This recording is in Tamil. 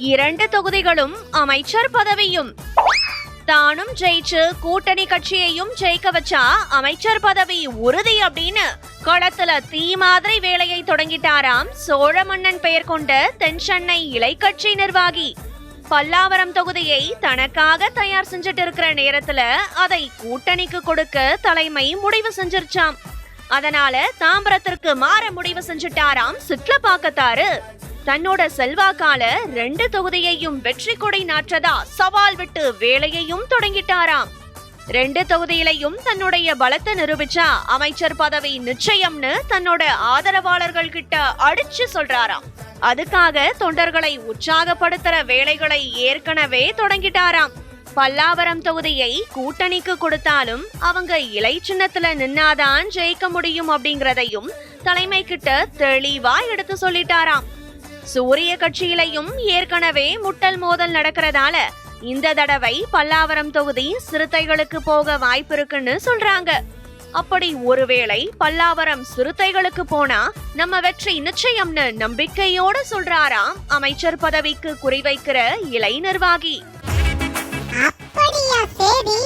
2 தொகுதிகளும் அமைச்சர் பதவியும். தானும் ஜெயிச்சு கூட்டணி கட்சியையும் ஜெயிக்க வச்சா அமைச்சர் பதவி உறுதி அப்படின்னு களத்துல தீ மாதிரி வேலையை தொடங்கிட்டாராம் சோழ மன்னன் பெயர் கொண்ட தென்சென்னை இலை கட்சி நிர்வாகி. பல்லாவரம் தொகுதியை தனக்காக தயார் செஞ்சுட்டு இருக்கிற நேரத்துல அதை கூட்டணிக்கு கொடுக்க தலைமை முடிவு செஞ்சிருச்சாம். அதனால தாம்பரத்திற்கு மாற முடிவு செஞ்சுட்டாராம் சிட்லப்பாக்கத்தாரு. தன்னோட செல்வாக்கால 2 தொகுதியையும் வெற்றி கொடி நாற்றதா சவால் விட்டு வேலையையும் தொடங்கிட்டாராம். 2 தொகுதியிலையும் தன்னுடைய பலத்தை நிரூபிச்சா அமைச்சர் பதவி நிச்சயம்னு தன்னோட ஆதரவாளர்கள் கிட்ட அடிச்சு சொல்றாராம். அதுக்காக தொண்டர்களை உற்சாகப்படுத்துற வேலைகளை ஏற்கனவே தொடங்கிட்டாராம். பல்லாவரம் தொகுதியை கூட்டணிக்கு கொடுத்தாலும் அவங்க இலை சின்னத்துல நின்னாதான் ஜெயிக்க முடியும் அப்படிங்கறதையும் தலைமை கிட்ட தெளிவா எடுத்து சொல்லிட்டாராம். சூரிய கட்சியிலையும் ஏற்கனவே முட்டல் மோதல் நடக்கிறதால இந்த தடவை பல்லாவரம் தொகுதி சிறுத்தைகளுக்கு போக வாய்ப்பு இருக்குன்னு சொல்றாங்க. அப்படி ஒருவேளை பல்லாவரம் சிறுத்தைகளுக்கு போனா நம்ம வெற்றி நிச்சயம்னு நம்பிக்கையோட சொல்றாராம் அமைச்சர் பதவிக்கு குறிவைக்கிற இலை நிர்வாகி. அப்படியா சரி.